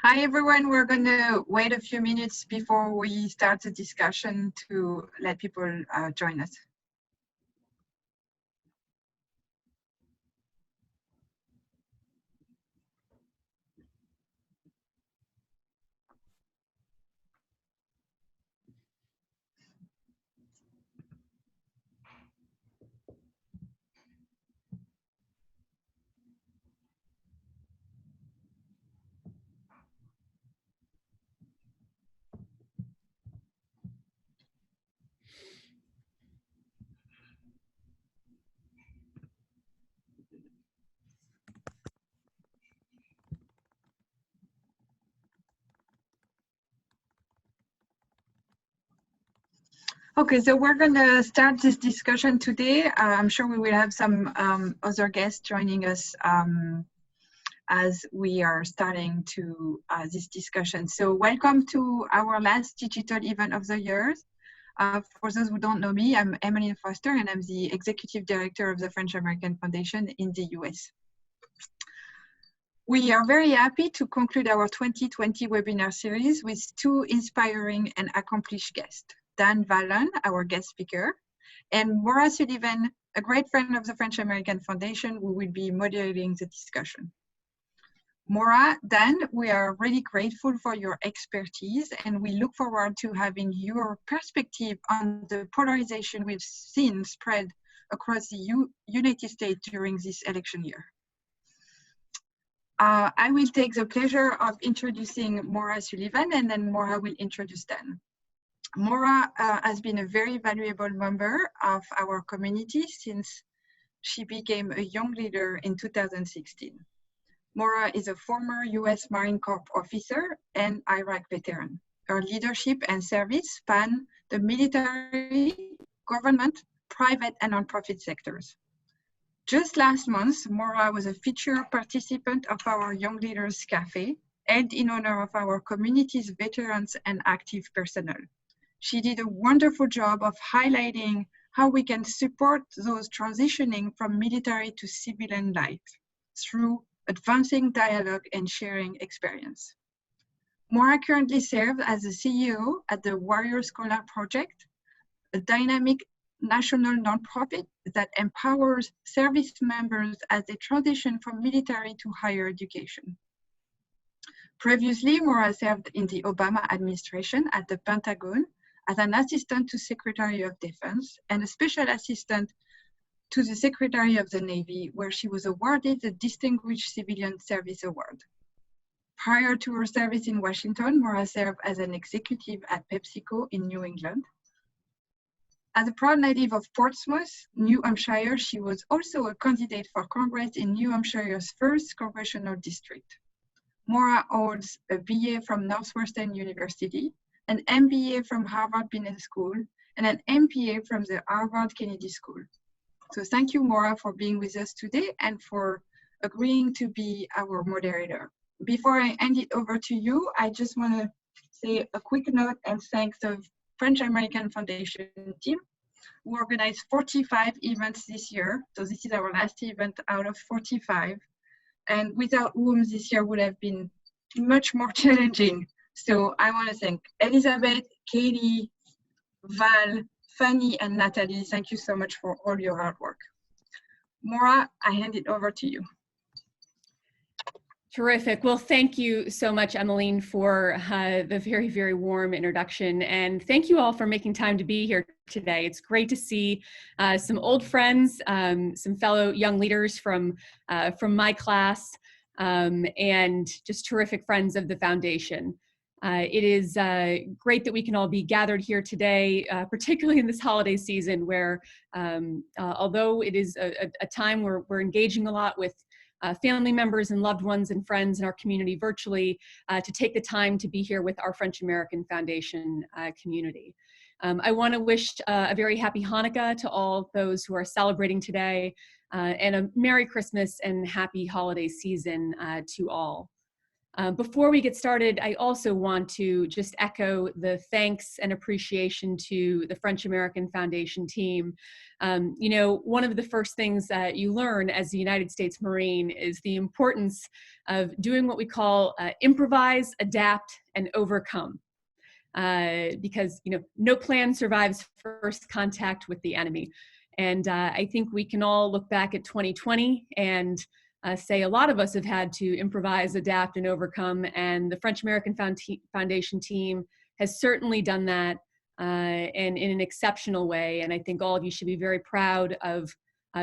Hi everyone, we're going to wait a few minutes before we start the discussion to let people join us. Okay, so we're going to start this discussion today. I'm sure we will have some other guests joining us as we are starting to this discussion. So welcome to our last digital event of the year. For those who don't know me, I'm Emmeline Foster and I'm the Executive Director of the French American Foundation in the US. We are very happy to conclude our 2020 webinar series with two inspiring and accomplished guests. Dan Vallone, our guest speaker, and Maura Sullivan, a great friend of the French American Foundation, who will be moderating the discussion. Maura, Dan, we are really grateful for your expertise and we look forward to having your perspective on the polarization we've seen spread across the United States during this election year. I will take the pleasure of introducing Maura Sullivan and then Maura will introduce Dan. Maura has been a very valuable member of our community since she became a young leader in 2016. Maura is a former US Marine Corps officer and Iraq veteran. Her leadership and service span the military, government, private, and nonprofit sectors. Just last month, Maura was a featured participant of our Young Leaders Cafe, held in honor of our community's veterans and active personnel. She did a wonderful job of highlighting how we can support those transitioning from military to civilian life through advancing dialogue and sharing experience. Maura currently serves as the CEO at the Warrior Scholar Project, a dynamic national nonprofit that empowers service members as they transition from military to higher education. Previously, Maura served in the Obama administration at the Pentagon as an assistant to Secretary of Defense and a special assistant to the Secretary of the Navy, where she was awarded the Distinguished Civilian Service Award. Prior to her service in Washington, Maura served as an executive at PepsiCo in New England. As a proud native of Portsmouth, New Hampshire, she was also a candidate for Congress in New Hampshire's 1st congressional district. Maura holds a BA from Northwestern University, an MBA from Harvard Business School, and an MPA from the Harvard Kennedy School. So thank you, Maura, for being with us today and for agreeing to be our moderator. Before I hand it over to you, I just want to say a quick note and thank the French American Foundation team, who organized 45 events this year. So this is our last event out of 45. And without whom this year would have been much more challenging. So I want to thank Elizabeth, Katie, Val, Fanny, and Natalie. Thank you so much for all your hard work. Maura, I hand it over to you. Terrific. Well, thank you so much, Emmeline, for the very, very warm introduction. And thank you all for making time to be here today. It's great to see some old friends, some fellow young leaders from my class, and just terrific friends of the foundation. It is great that we can all be gathered here today, particularly in this holiday season where, although it is a time where we're engaging a lot with family members and loved ones and friends in our community virtually, to take the time to be here with our French American Foundation community. I want to wish a very happy Hanukkah to all those who are celebrating today, and a Merry Christmas and happy holiday season to all. Before we get started, I also want to just echo the thanks and appreciation to the French-American Foundation team. You know, one of the first things that you learn as a United States Marine is the importance of doing what we call improvise, adapt, and overcome. Because, you know, no plan survives first contact with the enemy. And I think we can all look back at 2020 and say a lot of us have had to improvise, adapt, and overcome. And the French-American Foundation team has certainly done that and in an exceptional way. And I think all of you should be very proud of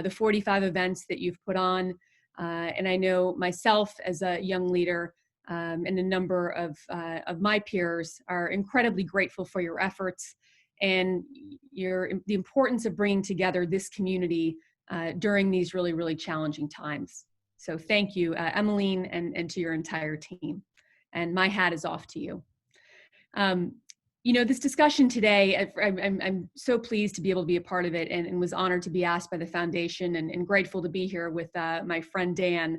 the 45 events that you've put on. And I know myself as a young leader and a number of my peers are incredibly grateful for your efforts and the importance of bringing together this community during these really, really challenging times. So thank you, Emmeline, and to your entire team. And my hat is off to you. You know, this discussion today, I'm so pleased to be able to be a part of it and was honored to be asked by the foundation and grateful to be here with my friend Dan.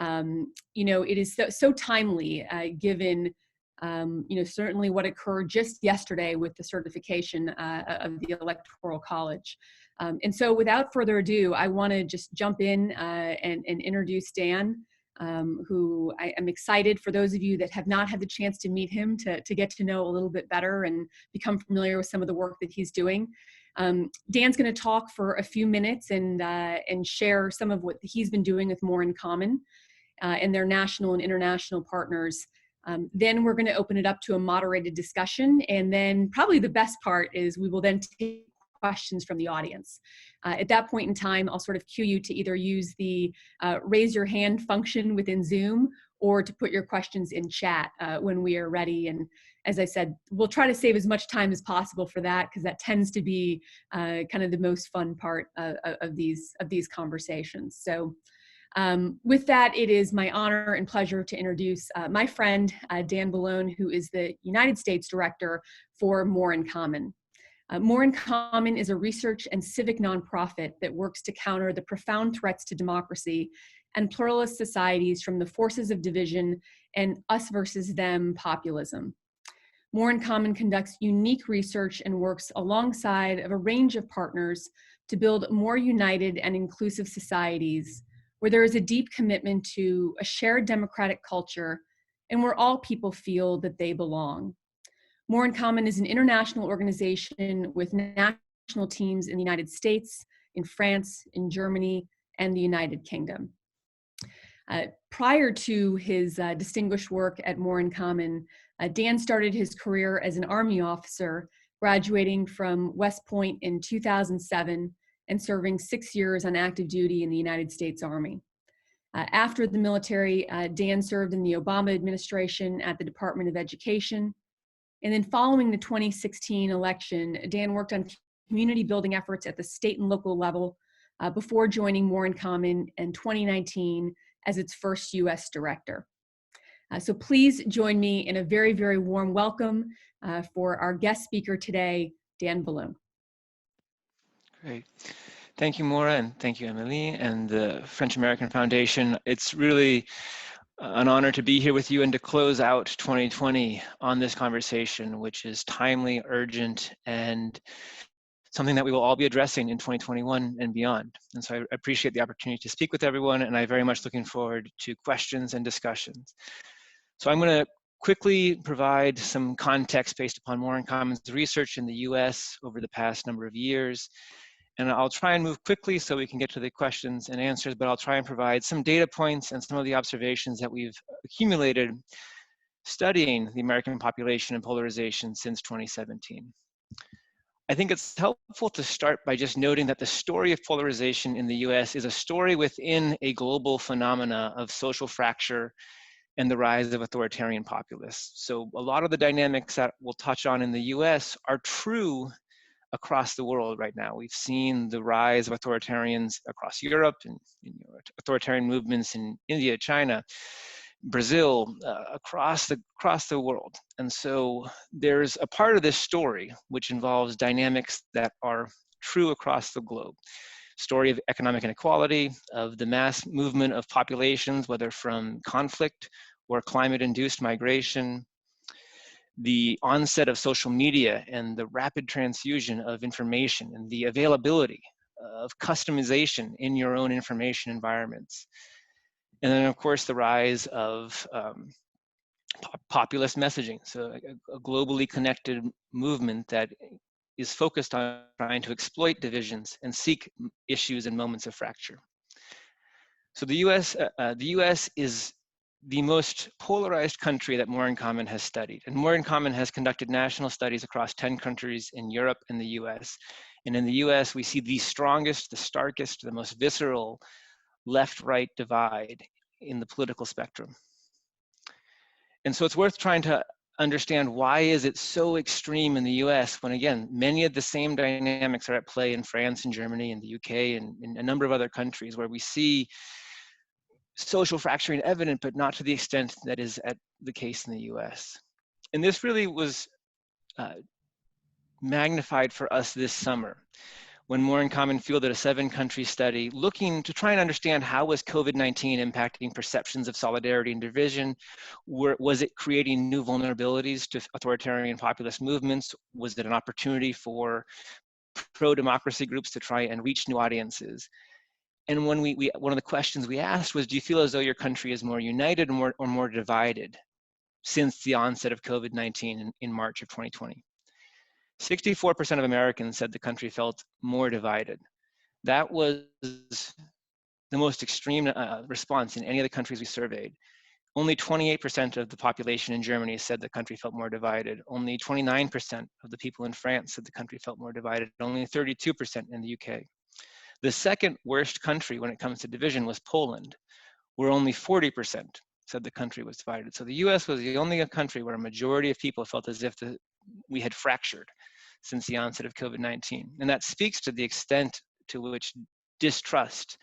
You know, it is so timely given, you know, certainly what occurred just yesterday with the certification of the Electoral College. And so without further ado, I want to just jump in and introduce Dan, who I am excited for those of you that have not had the chance to meet him to get to know a little bit better and become familiar with some of the work that he's doing. Dan's going to talk for a few minutes and share some of what he's been doing with More in Common and their national and international partners. Then we're going to open it up to a moderated discussion. And then probably the best part is we will then take questions from the audience. At that point in time, I'll sort of cue you to either use the raise your hand function within Zoom or to put your questions in chat when we are ready. And as I said, we'll try to save as much time as possible for that because that tends to be kind of the most fun part of these conversations. So with that, it is my honor and pleasure to introduce my friend, Dan Vallone, who is the United States Director for More in Common. More in Common is a research and civic nonprofit that works to counter the profound threats to democracy and pluralist societies from the forces of division and us versus them populism. More in Common conducts unique research and works alongside of a range of partners to build more united and inclusive societies where there is a deep commitment to a shared democratic culture and where all people feel that they belong. More in Common is an international organization with national teams in the United States, in France, in Germany, and the United Kingdom. Prior to his distinguished work at More in Common, Dan started his career as an Army officer, graduating from West Point in 2007 and serving 6 years on active duty in the United States Army. After the military, Dan served in the Obama administration at the Department of Education. And then following the 2016 election, Dan worked on community building efforts at the state and local level before joining More in Common in 2019 as its first US director. So please join me in a very, very warm welcome for our guest speaker today, Dan Vallone. Great. Thank you, Maura, and thank you, Emily, and the French-American Foundation. It's really an honor to be here with you and to close out 2020 on this conversation, which is timely, urgent, and something that we will all be addressing in 2021 and beyond. And so I appreciate the opportunity to speak with everyone, and I'm very much looking forward to questions and discussions. So I'm going to quickly provide some context based upon More in Common's research in the US over the past number of years. And I'll try and move quickly so we can get to the questions and answers, but I'll try and provide some data points and some of the observations that we've accumulated studying the American population and polarization since 2017. I think it's helpful to start by just noting that the story of polarization in the US is a story within a global phenomena of social fracture and the rise of authoritarian populists. So a lot of the dynamics that we'll touch on in the US are true across the world right now. We've seen the rise of authoritarians across Europe and authoritarian movements in India, China, Brazil, across the world. And so there's a part of this story which involves dynamics that are true across the globe. Story of economic inequality, of the mass movement of populations, whether from conflict or climate-induced migration, the onset of social media and the rapid transfusion of information and the availability of customization in your own information environments. And then of course the rise of populist messaging, so a globally connected movement that is focused on trying to exploit divisions and seek issues and moments of fracture. So the US is the most polarized country that More in Common has studied. And More in Common has conducted national studies across 10 countries in Europe and the US. And in the US, we see the strongest, the starkest, the most visceral left-right divide in the political spectrum. And so it's worth trying to understand why is it so extreme in the US when, again, many of the same dynamics are at play in France and Germany and the UK and in a number of other countries where we see social fracturing evident, but not to the extent that is at the case in the US. And this really was magnified for us this summer when More in Common fielded a 7-country study looking to try and understand how was COVID-19 impacting perceptions of solidarity and division. Was it creating new vulnerabilities to authoritarian populist movements? Was it an opportunity for pro-democracy groups to try and reach new audiences? And when one of the questions we asked was, do you feel as though your country is more united or more divided since the onset of COVID-19 in March of 2020? 64% of Americans said the country felt more divided. That was the most extreme response in any of the countries we surveyed. Only 28% of the population in Germany said the country felt more divided. Only 29% of the people in France said the country felt more divided. Only 32% in the UK. The second worst country when it comes to division was Poland, where only 40% said the country was divided. So the US was the only country where a majority of people felt as if we had fractured since the onset of COVID-19. And that speaks to the extent to which distrust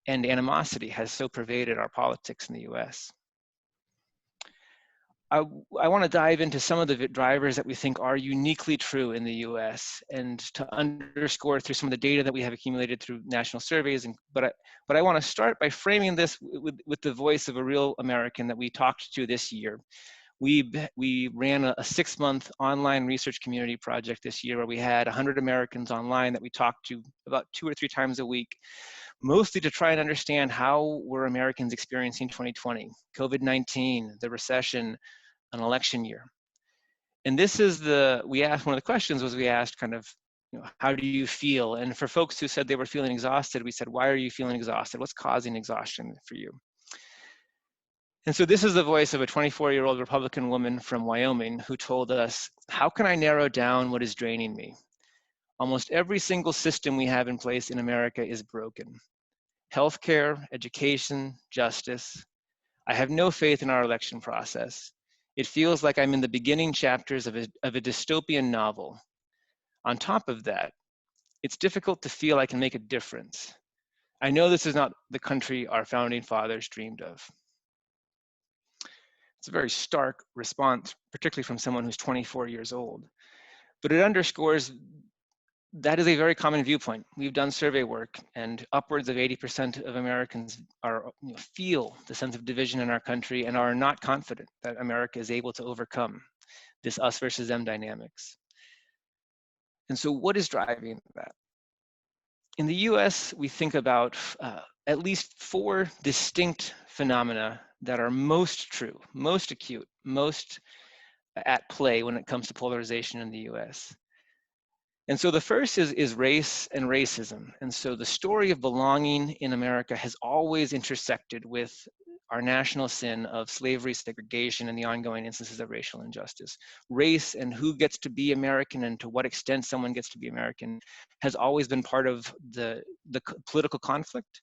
and animosity has so pervaded our politics in the US. I want to dive into some of the drivers that we think are uniquely true in the US and to underscore through some of the data that we have accumulated through national surveys. But I want to start by framing this with the voice of a real American that we talked to this year. We ran a 6-month online research community project this year where we had 100 Americans online that we talked to about 2 or 3 times a week, mostly to try and understand how were Americans experiencing 2020, COVID-19, the recession, an election year. And this is we asked, one of the questions was we asked kind of, how do you feel? And for folks who said they were feeling exhausted, we said, why are you feeling exhausted? What's causing exhaustion for you? And so this is the voice of a 24-year-old Republican woman from Wyoming who told us, how can I narrow down what is draining me? Almost every single system we have in place in America is broken. Healthcare, education, justice. I have no faith in our election process. It feels like I'm in the beginning chapters of a dystopian novel. On top of that, it's difficult to feel I can make a difference. I know this is not the country our founding fathers dreamed of. It's a very stark response, particularly from someone who's 24 years old. But it underscores that is a very common viewpoint. We've done survey work, and upwards of 80% of Americans feel the sense of division in our country and are not confident that America is able to overcome this us versus them dynamics. And so what is driving that? In the US, we think about at least 4 distinct phenomena that are most true, most acute, most at play when it comes to polarization in the US. And so the first is race and racism. And so the story of belonging in America has always intersected with our national sin of slavery, segregation, and the ongoing instances of racial injustice. Race and who gets to be American and to what extent someone gets to be American has always been part of the political conflict.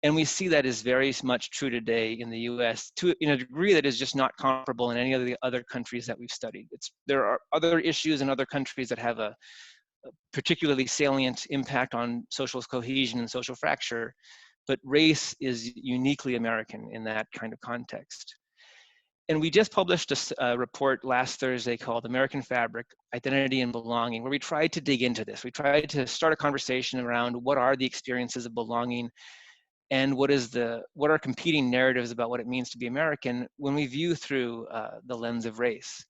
And we see that is very much true today in the US in a degree that is just not comparable in any of the other countries that we've studied. There are other issues in other countries that have a particularly salient impact on social cohesion and social fracture, but race is uniquely American in that kind of context. And we just published a report last Thursday called American Fabric, Identity and Belonging, where we tried to dig into this. We tried to start a conversation around what are the experiences of belonging and what are competing narratives about what it means to be American when we view through the lens of race.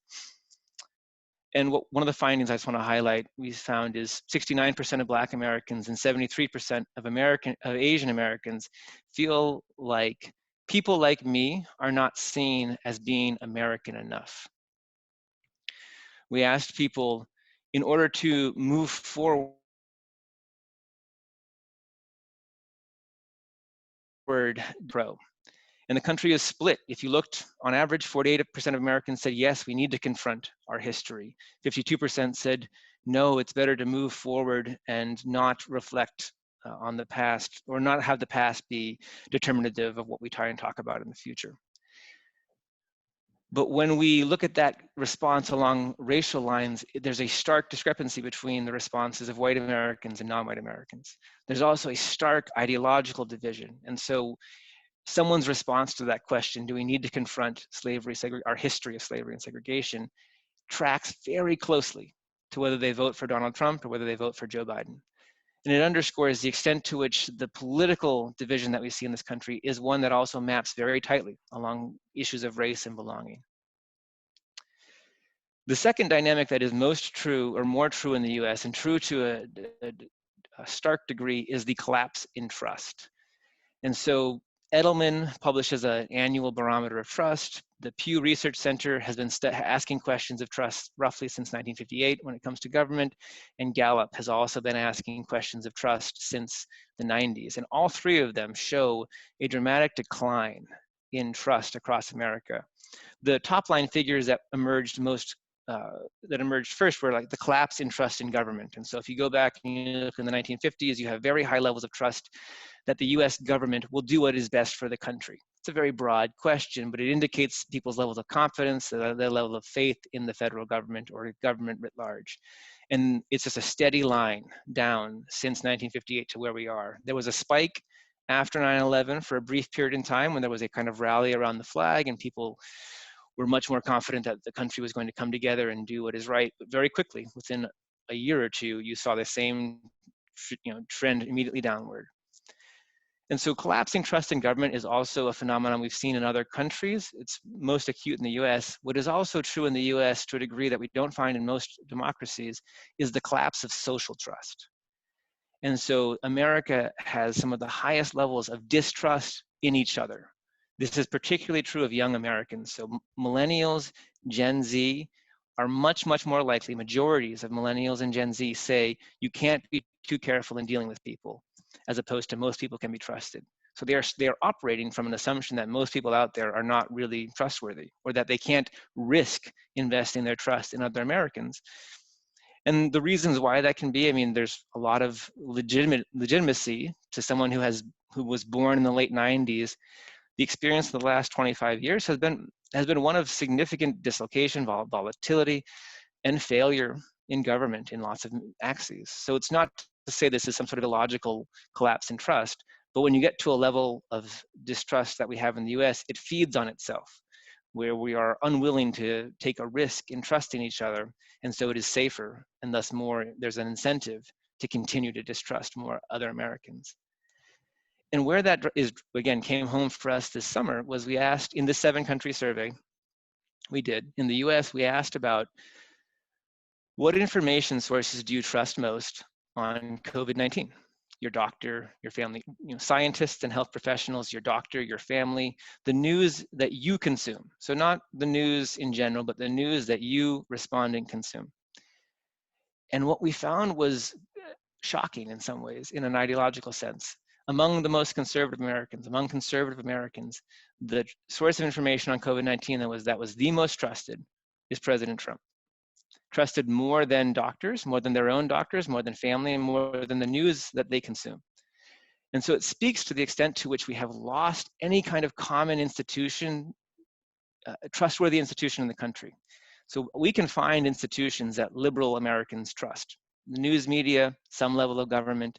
And one of the findings I just want to highlight we found is 69% of Black Americans and 73% of Asian Americans feel like people like me are not seen as being American enough. We asked people, in order to move forward, grow. And the country is split. If you looked, on average, 48% of Americans said, yes, we need to confront our history. 52% said, no, it's better to move forward and not reflect on the past, or not have the past be determinative of what we try and talk about in the future. But when we look at that response along racial lines, there's a stark discrepancy between the responses of white Americans and non-white Americans. There's also a stark ideological division. And so someone's response to that question, do we need to confront slavery, our history of slavery and segregation, tracks very closely to whether they vote for Donald Trump or whether they vote for Joe Biden. And it underscores the extent to which the political division that we see in this country is one that also maps very tightly along issues of race and belonging. The second dynamic that is most true, or more true in the US, and true to a stark degree, is the collapse in trust. And so Edelman publishes an annual barometer of trust. The Pew Research Center has been asking questions of trust roughly since 1958 when it comes to government, and Gallup has also been asking questions of trust since the 90s. And all three of them show a dramatic decline in trust across America. The top line figures that emerged first were like the collapse in trust in government. And so if you go back and you look in the 1950s, you have very high levels of trust that the US government will do what is best for the country. It's a very broad question, but it indicates people's levels of confidence, their level of faith in the federal government or government writ large. And it's just a steady line down since 1958 to where we are. There was a spike after 9/11 for a brief period in time when there was a kind of rally around the flag and people were much more confident that the country was going to come together and do what is right. But very quickly, within a year or two, you saw the same trend immediately downward. And so collapsing trust in government is also a phenomenon we've seen in other countries. It's most acute in the US. What is also true in the US to a degree that we don't find in most democracies is the collapse of social trust. And so America has some of the highest levels of distrust in each other. This is particularly true of young Americans. So millennials, Gen Z are much, much more likely, majorities of millennials and Gen Z say you can't be too careful in dealing with people, as opposed to most people can be trusted. So they are operating from an assumption that most people out there are not really trustworthy, or that they can't risk investing their trust in other Americans. And the reasons why that can be, I mean, there's a lot of legitimacy to someone who was born in the late 90s. The experience of the last 25 years has been one of significant dislocation, volatility, and failure in government in lots of axes. So it's not to say this is some sort of illogical collapse in trust, but when you get to a level of distrust that we have in the US, it feeds on itself, where we are unwilling to take a risk in trusting each other, and so it is safer, and thus there's an incentive to continue to distrust more other Americans. And where that is, again, came home for us this summer was we asked, in the 7-country survey we did, in the US, we asked about what information sources do you trust most on COVID-19? Your doctor, your family, scientists and health professionals, your doctor, your family, the news that you consume. So not the news in general, but the news that you respond and consume. And what we found was shocking in some ways, in an ideological sense. Among the most conservative Americans, the source of information on COVID-19 that was the most trusted is President Trump. Trusted more than doctors, more than their own doctors, more than family, and more than the news that they consume. And so it speaks to the extent to which we have lost any kind of common institution, trustworthy institution in the country. So we can find institutions that liberal Americans trust. The news media, some level of government.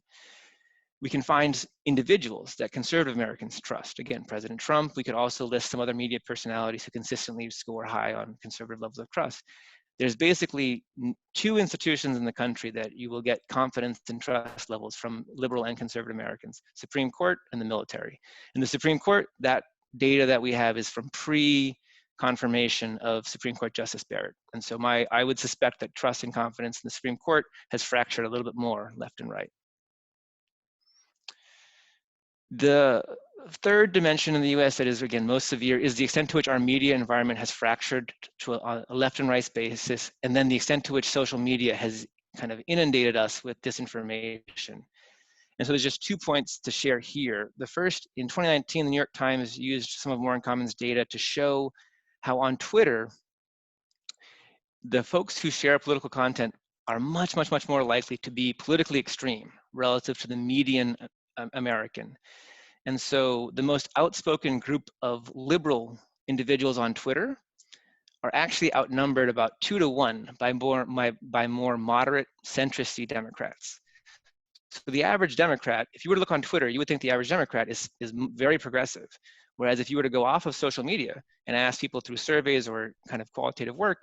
We can find individuals that conservative Americans trust. Again, President Trump. We could also list some other media personalities who consistently score high on conservative levels of trust. there's basically two institutions in the country that you will get confidence and trust levels from liberal and conservative Americans: Supreme Court and the military. In the Supreme Court, that data that we have is from pre-confirmation of Supreme Court Justice Barrett. And so I would suspect that trust and confidence in the Supreme Court has fractured a little bit more left and right. The third dimension in the US that is, again, most severe is the extent to which our media environment has fractured to a left and right basis, and then the extent to which social media has kind of inundated us with disinformation. And so there's just 2 points to share here. The first, in 2019, the New York Times used some of More in Common's data to show how on Twitter, the folks who share political content are much, much, much more likely to be politically extreme relative to the median American. And so the most outspoken group of liberal individuals on Twitter are actually outnumbered about 2 to 1 by more moderate centrist Democrats. So the average Democrat, if you were to look on Twitter, you would think the average Democrat is very progressive. Whereas if you were to go off of social media and ask people through surveys or kind of qualitative work,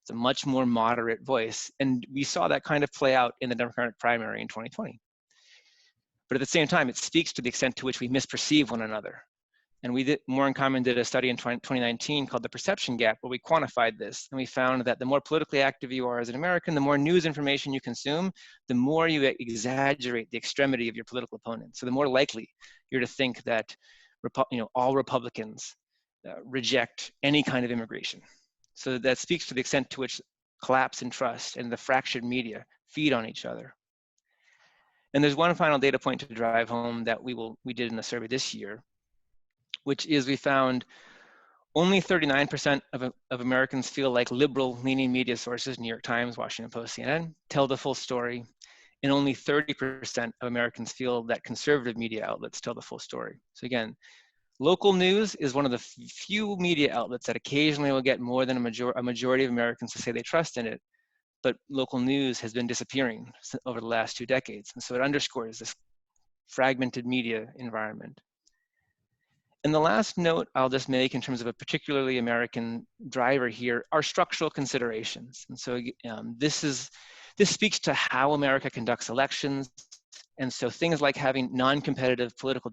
it's a much more moderate voice. And we saw that kind of play out in the Democratic primary in 2020. But at the same time, it speaks to the extent to which we misperceive one another. And More in Common did a study in 2019 called The Perception Gap, where we quantified this. And we found that the more politically active you are as an American, the more news information you consume, the more you exaggerate the extremity of your political opponent. So the more likely you're to think that all Republicans reject any kind of immigration. So that speaks to the extent to which collapse in trust and the fractured media feed on each other. And there's one final data point to drive home that we did in the survey this year, which is we found only 39% of Americans feel like liberal-leaning media sources, New York Times, Washington Post, CNN, tell the full story, and only 30% of Americans feel that conservative media outlets tell the full story. So again, local news is one of the few media outlets that occasionally will get more than a majority of Americans to say they trust in it, but local news has been disappearing over the last 2 decades. And so it underscores this fragmented media environment. And the last note I'll just make in terms of a particularly American driver here are structural considerations. And so this speaks to how America conducts elections. And so things like having non-competitive political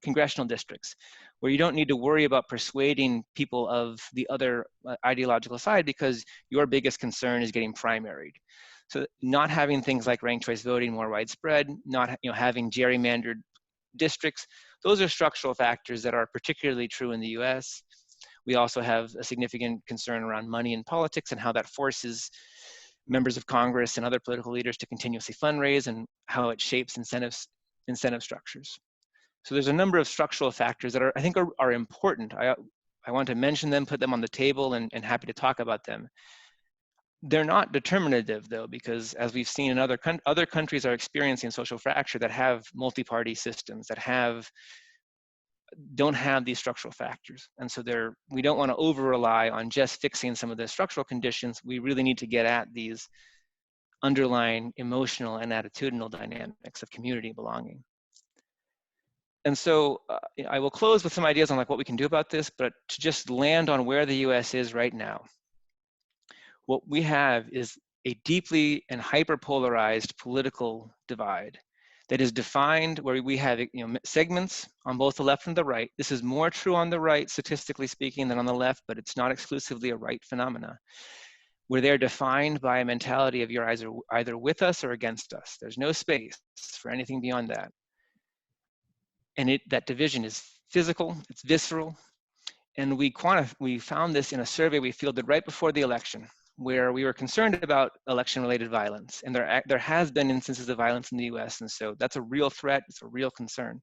congressional districts, where you don't need to worry about persuading people of the other ideological side because your biggest concern is getting primaried. So not having things like ranked choice voting more widespread, not having gerrymandered districts, those are structural factors that are particularly true in the US. We also have a significant concern around money in politics and how that forces members of Congress and other political leaders to continuously fundraise and how it shapes incentive structures. So there's a number of structural factors that I think are important. I want to mention them, put them on the table, and happy to talk about them. They're not determinative though, because as we've seen in other countries are experiencing social fracture that have multi-party systems that don't have these structural factors. And so we don't want to over-rely on just fixing some of the structural conditions. We really need to get at these underlying emotional and attitudinal dynamics of community belonging. And so I will close with some ideas on what we can do about this, but to just land on where the US is right now. What we have is a deeply and hyper-polarized political divide that is defined where we have segments on both the left and the right. This is more true on the right, statistically speaking, than on the left, but it's not exclusively a right phenomena, where they're defined by a mentality of you're either with us or against us. There's no space for anything beyond that. And that division is physical, it's visceral, and we found this in a survey we fielded right before the election, where we were concerned about election-related violence. And there has been instances of violence in the US, and so that's a real threat, it's a real concern.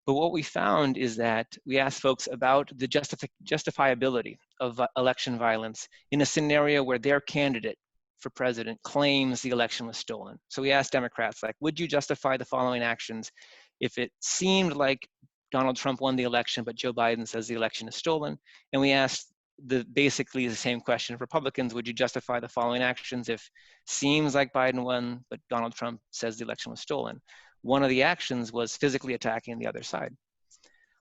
But what we found is that we asked folks about the justifiability of election violence in a scenario where their candidate for president claims the election was stolen. So we asked Democrats, would you justify the following actions if it seemed like Donald Trump won the election, but Joe Biden says the election is stolen? And we asked basically the same question of Republicans: would you justify the following actions if seems like Biden won, but Donald Trump says the election was stolen? One of the actions was physically attacking the other side.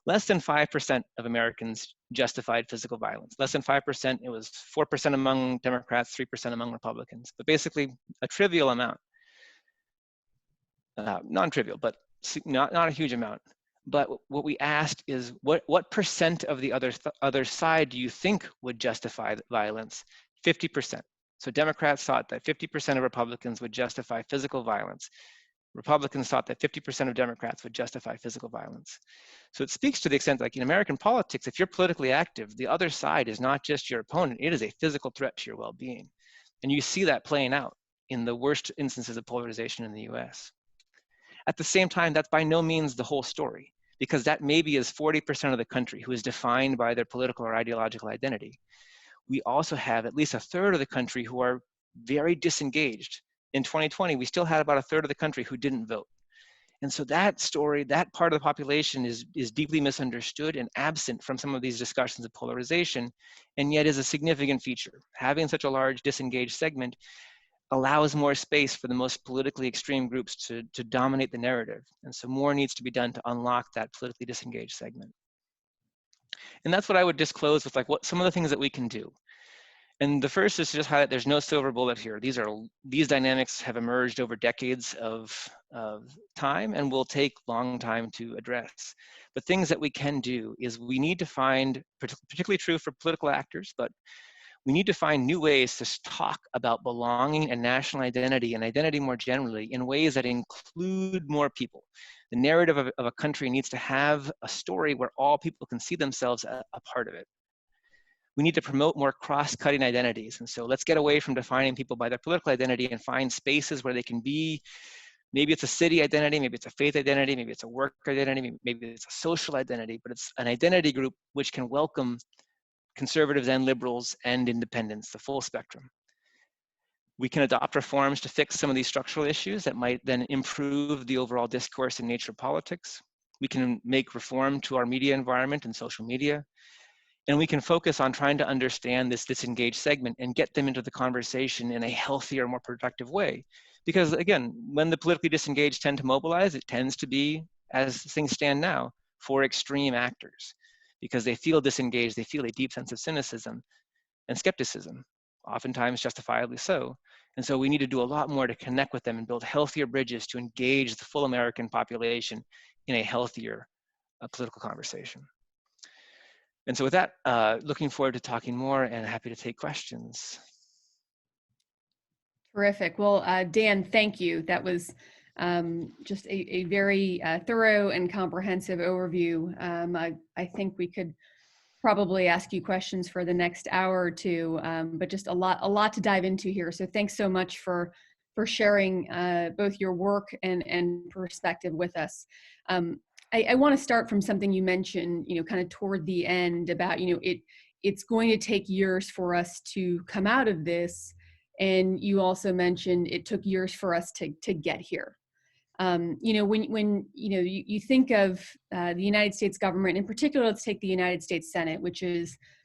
less than 5% of Americans justified physical violence. Less than 5%, it was 4% among Democrats, 3% among Republicans, but basically a trivial amount. Non-trivial, but not a huge amount. But what we asked is, what percent of the other side do you think would justify violence? 50%. So Democrats thought that 50% of Republicans would justify physical violence. Republicans thought that 50% of Democrats would justify physical violence. So it speaks to the extent, like in American politics, if you're politically active, the other side is not just your opponent, it is a physical threat to your well-being. And you see that playing out in the worst instances of polarization in the US. At the same time, that's by no means the whole story, because that maybe is 40% of the country who is defined by their political or ideological identity. We also have at least a third of the country who are very disengaged. In 2020, we still had about a third of the country who didn't vote. And so that story, that part of the population is deeply misunderstood and absent from some of these discussions of polarization, and yet is a significant feature. Having such a large disengaged segment allows more space for the most politically extreme groups to dominate the narrative. And so more needs to be done to unlock that politically disengaged segment. And that's what I would disclose with, like, what some of the things that we can do. And the first is to just highlight there's no silver bullet here. These dynamics have emerged over decades of time and will take long time to address. But things that we can do is we need to find, particularly true for political actors, but we need to find new ways to talk about belonging and national identity and identity more generally in ways that include more people. The narrative of a country needs to have a story where all people can see themselves a part of it. We need to promote more cross-cutting identities. And so let's get away from defining people by their political identity and find spaces where they can be. Maybe it's a city identity, maybe it's a faith identity, maybe it's a work identity, maybe it's a social identity, but it's an identity group which can welcome conservatives and liberals and independents, the full spectrum. We can adopt reforms to fix some of these structural issues that might then improve the overall discourse and nature of politics. We can make reform to our media environment and social media. And we can focus on trying to understand this disengaged segment and get them into the conversation in a healthier, more productive way. Because again, when the politically disengaged tend to mobilize, it tends to be, as things stand now, for extreme actors. Because they feel disengaged, they feel a deep sense of cynicism and skepticism, oftentimes justifiably so. And so we need to do a lot more to connect with them and build healthier bridges to engage the full American population in a healthier political conversation. And so with that, looking forward to talking more and happy to take questions. Terrific. Well, Dan, thank you. That was just a very thorough and comprehensive overview. I think we could probably ask you questions for the next hour or two, but just a lot to dive into here. So thanks so much for sharing both your work and perspective with us. I want to start from something you mentioned, kind of toward the end about, it's going to take years for us to come out of this. And you also mentioned it took years for us to get here. When you think of the United States government, in particular, let's take the United States Senate, which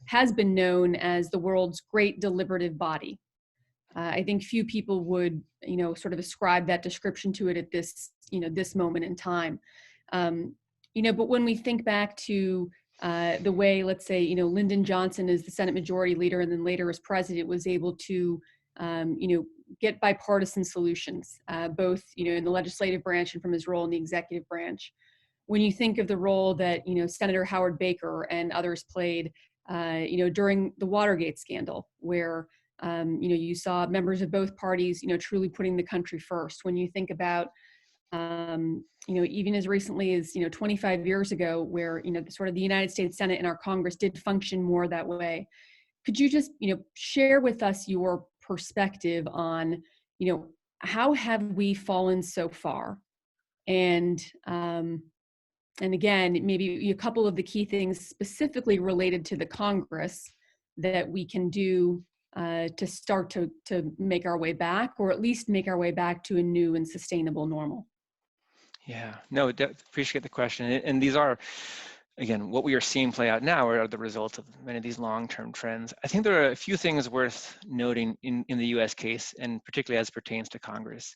has been known as the world's great deliberative body. I think few people would, sort of ascribe that description to it at this moment in time. But when we think back to the way, let's say, Lyndon Johnson as the Senate Majority Leader and then later as president was able to, get bipartisan solutions, both, in the legislative branch and from his role in the executive branch. When you think of the role that, Senator Howard Baker and others played, during the Watergate scandal, where, you saw members of both parties, truly putting the country first. When you think about, even as recently as, 25 years ago, where, sort of the United States Senate and our Congress did function more that way. Could you just, share with us your perspective on, how have we fallen so far? And again, maybe a couple of the key things specifically related to the Congress that we can do to start to make our way back, or at least make our way back to a new and sustainable normal. Yeah, no, appreciate the question. And these are, again, what we are seeing play out now are the results of many of these long-term trends. I think there are a few things worth noting in the US case, and particularly as pertains to Congress.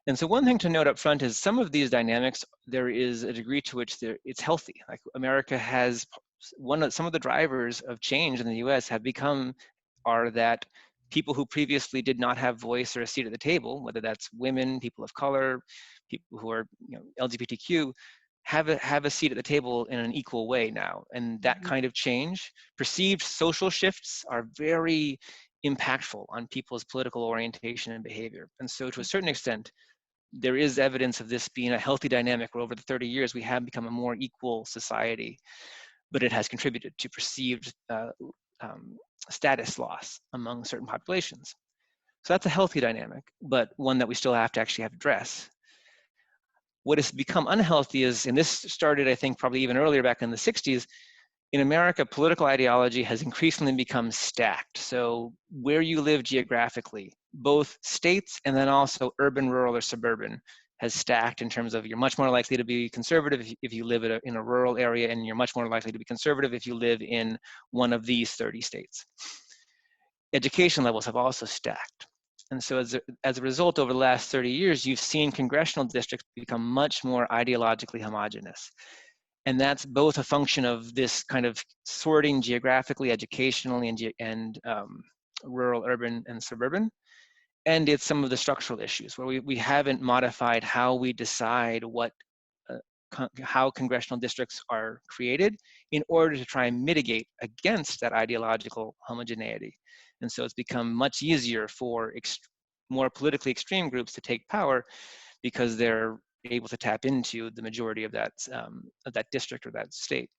And so one thing to note up front is some of these dynamics, there is a degree to which it's healthy. Like America has some of the drivers of change in the US are that people who previously did not have voice or a seat at the table, whether that's women, people of color, people who are LGBTQ, have a seat at the table in an equal way now. And that kind of change, perceived social shifts, are very impactful on people's political orientation and behavior. And so to a certain extent, there is evidence of this being a healthy dynamic where over the 30 years we have become a more equal society, but it has contributed to perceived status loss among certain populations. So that's a healthy dynamic, but one that we still have to actually address. What has become unhealthy is, and this started, I think, probably even earlier back in the 60s, in America, political ideology has increasingly become stacked. So where you live geographically, both states and then also urban, rural, or suburban, has stacked in terms of you're much more likely to be conservative if you live in a rural area, and you're much more likely to be conservative if you live in one of these 30 states. Education levels have also stacked. And so as a result, over the last 30 years, you've seen congressional districts become much more ideologically homogenous. And that's both a function of this kind of sorting geographically, educationally, and rural, urban, and suburban. And it's some of the structural issues where we haven't modified how we decide how congressional districts are created in order to try and mitigate against that ideological homogeneity. And so it's become much easier for more politically extreme groups to take power because they're able to tap into the majority of that district or that state.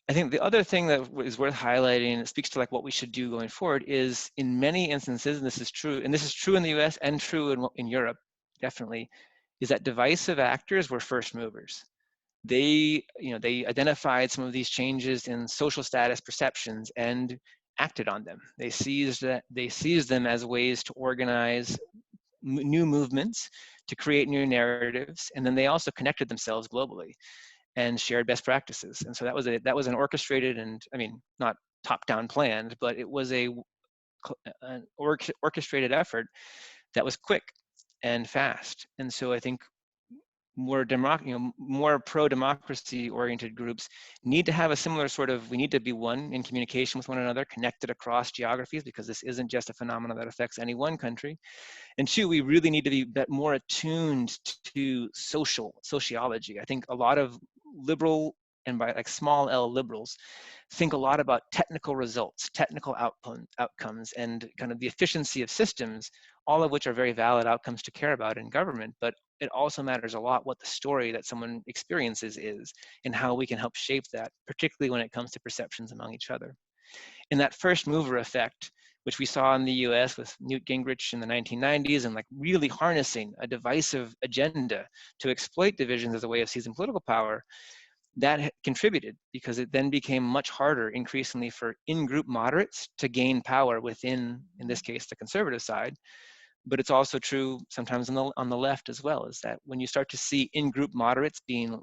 I think the other thing that is worth highlighting, it speaks to like what we should do going forward, is in many instances, and this is true in the US and true in Europe, definitely, is that divisive actors were first movers. They identified some of these changes in social status perceptions and acted on them. They seized them as ways to organize new movements, to create new narratives, and then they also connected themselves globally and shared best practices. And so that was an orchestrated, and I mean, not top-down planned, but it was an orchestrated effort that was quick and fast. And so I think more pro-democracy oriented groups need to have a similar sort of, we need to be one, in communication with one another, connected across geographies, because this isn't just a phenomenon that affects any one country. And two, we really need to be more attuned to sociology. I think a lot of liberal, and by like small L liberals, think a lot about technical results, technical outcomes, and kind of the efficiency of systems, all of which are very valid outcomes to care about in government. But it also matters a lot what the story that someone experiences is and how we can help shape that, particularly when it comes to perceptions among each other. In that first mover effect, which we saw in the US with Newt Gingrich in the 1990s, and like really harnessing a divisive agenda to exploit divisions as a way of seizing political power, that contributed because it then became much harder increasingly for in-group moderates to gain power within, in this case, the conservative side. But it's also true sometimes on the left as well, is that when you start to see in-group moderates being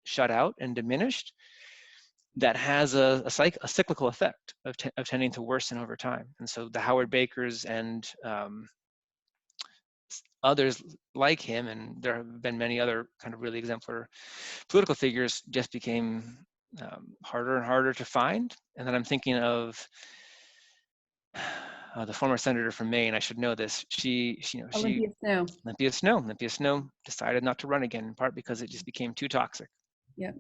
shut out and diminished, that has a cyclical effect of tending to worsen over time. And so the Howard Bakers and others like him, and there have been many other kind of really exemplar political figures, just became harder and harder to find. And then I'm thinking of the former senator from Maine. I should know this. Olympia Snowe decided not to run again, in part because it just became too toxic. Yeah,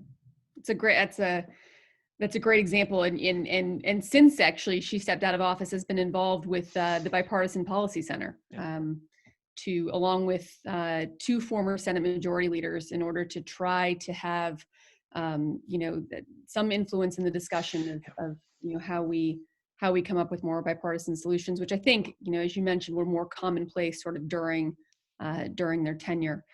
that's a great example. And since actually she stepped out of office, has been involved with the Bipartisan Policy Center, along with two former Senate Majority Leaders, in order to try to have some influence in the discussion of how we come up with more bipartisan solutions, which I think, as you mentioned, were more commonplace sort of during their tenure.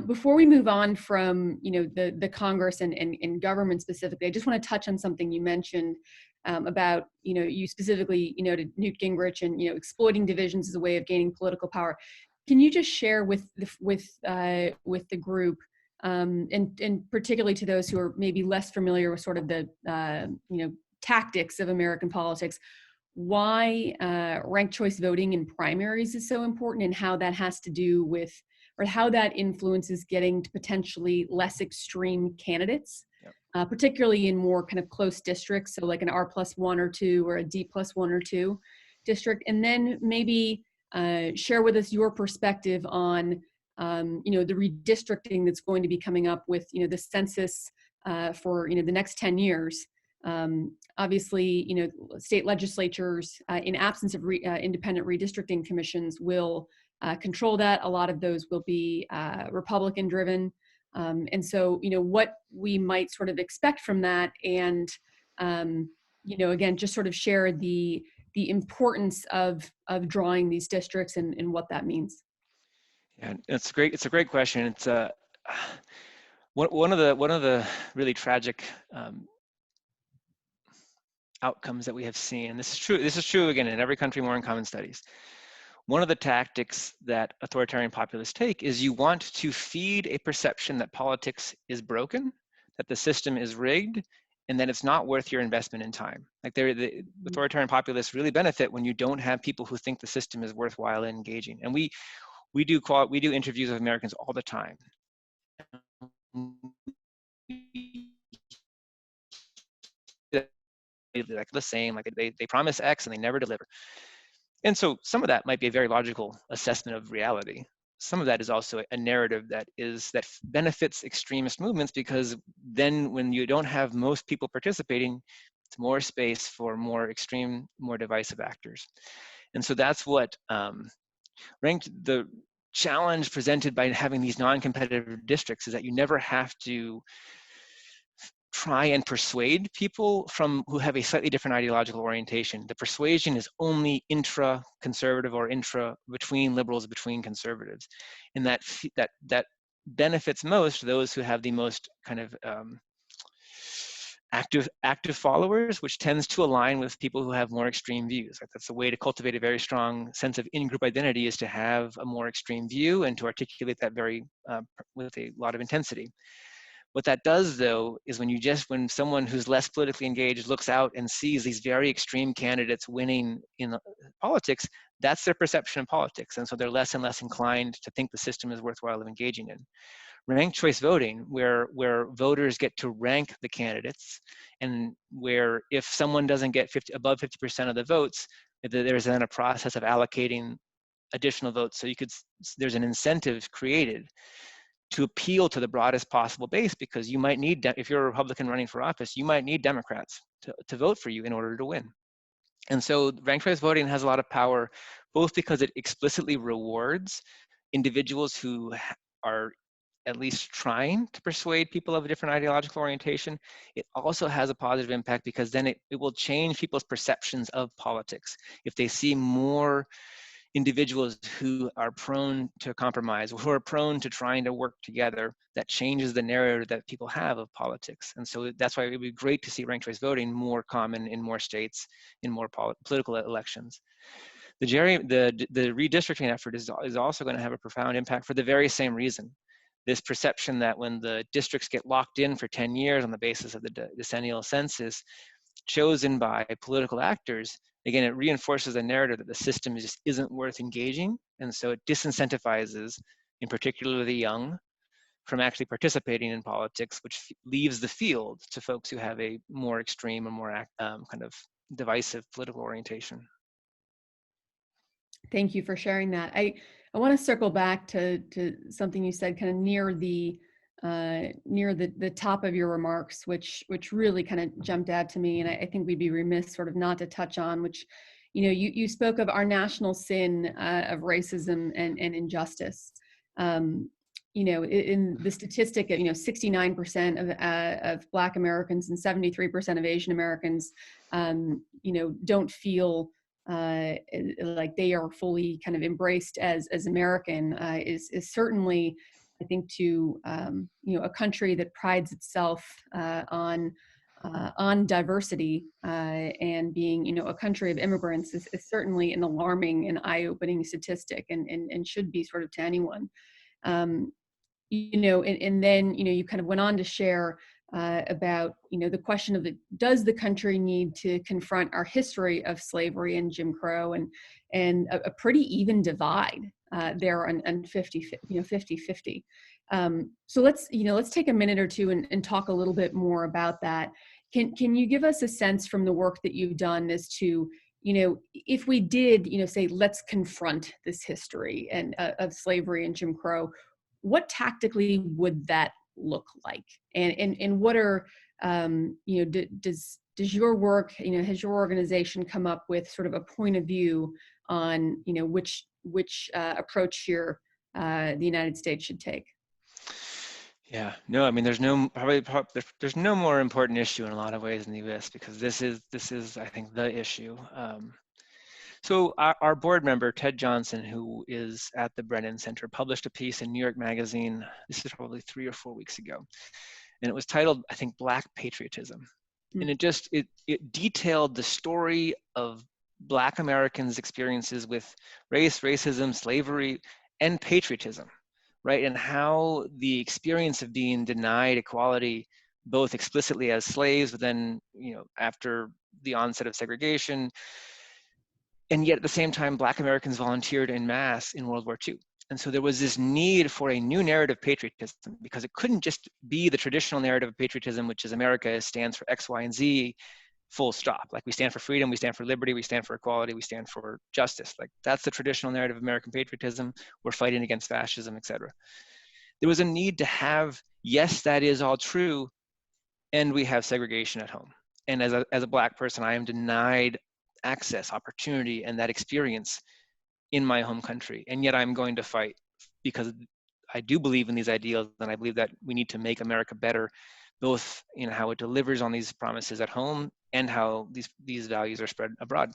Before we move on from the Congress and government specifically, I just want to touch on something you mentioned about you specifically noted Newt Gingrich and exploiting divisions as a way of gaining political power. Can you just share with the group, and particularly to those who are maybe less familiar with sort of the tactics of American politics, why ranked choice voting in primaries is so important, and how that has to do with or how that influences getting to potentially less extreme candidates, particularly in more kind of close districts, so like an R+1 or 2 or a D+1 or 2 district, and then maybe share with us your perspective on the redistricting that's going to be coming up with the census for the next 10 years. Obviously, state legislatures, in absence of independent redistricting commissions, will control that. A lot of those will be Republican driven. And so, what we might sort of expect from that, and, again, just sort of share the importance of drawing these districts and what that means. Yeah, it's great. It's a great question. It's one of the really tragic outcomes that we have seen, and this is true again in every country more in common studies. One of the tactics that authoritarian populists take is you want to feed a perception that politics is broken, that the system is rigged, and that it's not worth your investment in time. Like the authoritarian populists really benefit when you don't have people who think the system is worthwhile and engaging. And we do interviews with Americans all the time. Like the same, like they promise X and they never deliver. And so some of that might be a very logical assessment of reality. Some of that is also a narrative that benefits extremist movements, because then when you don't have most people participating, it's more space for more extreme, more divisive actors. And so that's what the challenge presented by having these non-competitive districts is that you never have to try and persuade people who have a slightly different ideological orientation. The persuasion is only intra-conservative or between liberals, between conservatives. And that benefits most those who have the most kind of active followers, which tends to align with people who have more extreme views. Like that's a way to cultivate a very strong sense of in-group identity, is to have a more extreme view and to articulate that with a lot of intensity. What that does, though, is when someone who's less politically engaged looks out and sees these very extreme candidates winning in politics, that's their perception of politics. And so they're less and less inclined to think the system is worthwhile of engaging in. Ranked choice voting, where voters get to rank the candidates, and where if someone doesn't get above 50% of the votes, there's then a process of allocating additional votes. So there's an incentive created to appeal to the broadest possible base, because you might need, if you're a Republican running for office, you might need Democrats to vote for you in order to win. And so ranked choice voting has a lot of power, both because it explicitly rewards individuals who are at least trying to persuade people of a different ideological orientation. It also has a positive impact because then it will change people's perceptions of politics. If they see more individuals who are prone to compromise, who are prone to trying to work together, that changes the narrative that people have of politics. And so that's why it would be great to see ranked choice voting more common in more states, in more political elections. The redistricting effort is also going to have a profound impact for the very same reason. This perception that when the districts get locked in for 10 years on the basis of the decennial census chosen by political actors, again, it reinforces a narrative that the system just isn't worth engaging. And so it disincentivizes, in particular the young, from actually participating in politics, which leaves the field to folks who have a more extreme and more kind of divisive political orientation. Thank you for sharing that. I want to circle back to something you said kind of near the top of your remarks, which really kind of jumped out to me, and I think we'd be remiss sort of not to touch on, which, you spoke of our national sin of racism and injustice. In the statistic of 69% of Black Americans and 73% of Asian Americans, don't feel like they are fully kind of embraced as American, is certainly, I think, to a country that prides itself on diversity and being a country of immigrants is certainly an alarming and eye-opening statistic, and should be sort of to anyone. And then you kind of went on to share about the question of does the country need to confront our history of slavery and Jim Crow and a pretty even divide there and 50-50. So let's take a minute or two and talk a little bit more about that. Can you give us a sense from the work that you've done as to, if we did, say, let's confront this history and of slavery and Jim Crow, what tactically would that look like? And what are, does your work, has your organization come up with sort of a point of view on, which approach here the United States should take? Yeah, no, I mean, there's no more important issue in a lot of ways in the U.S. because this is I think the issue. So our board member, Ted Johnson, who is at the Brennan Center, published a piece in New York Magazine. This is probably 3 or 4 weeks ago. And it was titled, I think, Black Patriotism. And it detailed the story of Black Americans' experiences with race, racism, slavery, and patriotism, right? And how the experience of being denied equality, both explicitly as slaves, but then, after the onset of segregation, and yet at the same time, Black Americans volunteered en masse in World War II. And so there was this need for a new narrative of patriotism, because it couldn't just be the traditional narrative of patriotism, which is America stands for X, Y, and Z, full stop. Like, we stand for freedom, we stand for liberty, we stand for equality, we stand for justice. Like, that's the traditional narrative of American patriotism. We're fighting against fascism, etc. There was a need to have, yes, that is all true, and we have segregation at home. And as a Black person, I am denied access, opportunity, and that experience in my home country. And yet I'm going to fight because I do believe in these ideals, and I believe that we need to make America better, both in how it delivers on these promises at home and how these values are spread abroad.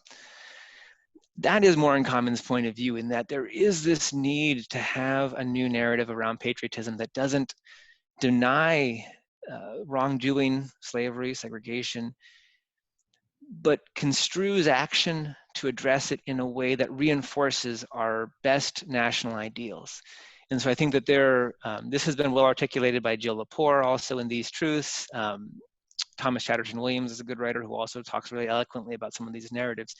That is Maura Corby's point of view, in that there is this need to have a new narrative around patriotism that doesn't deny wrongdoing, slavery, segregation, but construes action to address it in a way that reinforces our best national ideals. And so I think that this has been well articulated by Jill Lepore also in These Truths. Thomas Chatterton Williams is a good writer who also talks really eloquently about some of these narratives.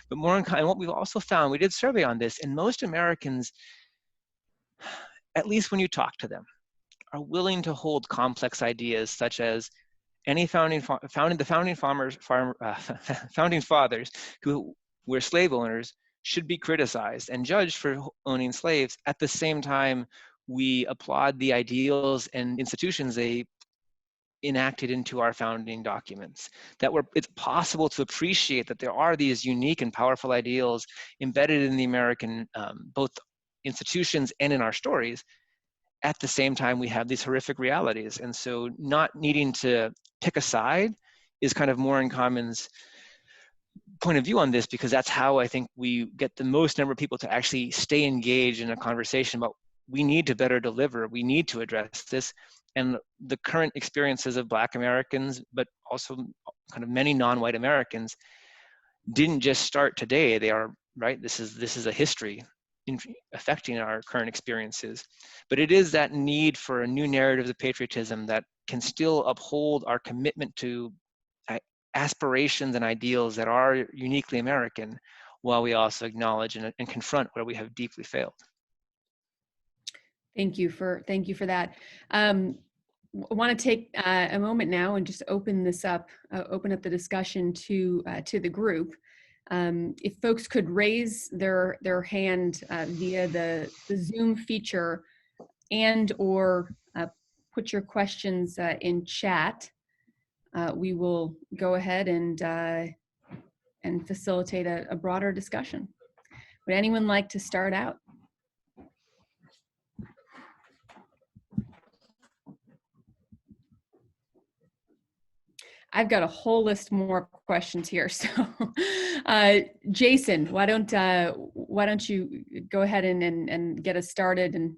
But more and what we've also found, we did a survey on this, and most Americans, at least when you talk to them, are willing to hold complex ideas such as any founding fathers who were slave owners should be criticized and judged for owning slaves. At the same time, we applaud the ideals and institutions they enacted into our founding documents. It's possible to appreciate that there are these unique and powerful ideals embedded in the American, both institutions and in our stories. At the same time, we have these horrific realities. And so not needing to pick a side is kind of Maura Corby's point of view on this, because that's how I think we get the most number of people to actually stay engaged in a conversation about, we need to better deliver, we need to address this. And the current experiences of Black Americans, but also kind of many non-white Americans, didn't just start today. They are, right? This is a history affecting our current experiences. But it is that need for a new narrative of patriotism that can still uphold our commitment to aspirations and ideals that are uniquely American, while we also acknowledge and confront where we have deeply failed. Thank you for that. I want to take a moment now and just open this up, open up the discussion to the group. If folks could raise their hand via the Zoom feature, and or put your questions in chat, we will go ahead and facilitate a broader discussion. Would anyone like to start out? I've got a whole list more questions here. So, Jason, why don't you go ahead and get us started? And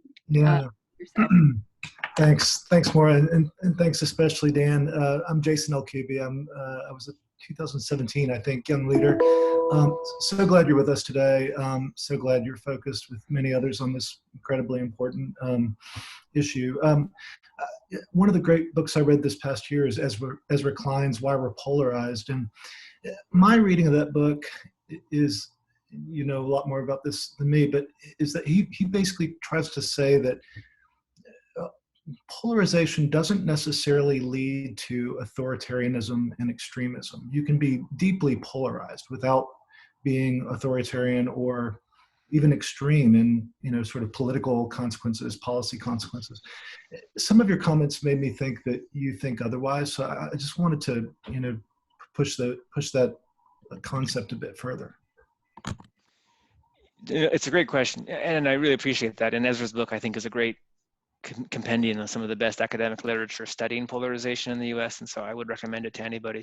Thanks, Maura, and thanks especially Dan. I'm Jason Alcubi. I was a 2017, I think, Young Leader. So glad you're with us today. So glad you're focused with many others on this incredibly important issue. One of the great books I read this past year is Ezra Klein's Why We're Polarized. And my reading of that book is you know a lot more about this than me, but is that he basically tries to say that polarization doesn't necessarily lead to authoritarianism and extremism. You can be deeply polarized without being authoritarian or even extreme in, you know, sort of political consequences, policy consequences. Some of your comments made me think that you think otherwise. So I just wanted to, you know, push that concept a bit further. It's a great question, and I really appreciate that. And Ezra's book, I think, is a great compendium of some of the best academic literature studying polarization in the U.S. And so I would recommend it to anybody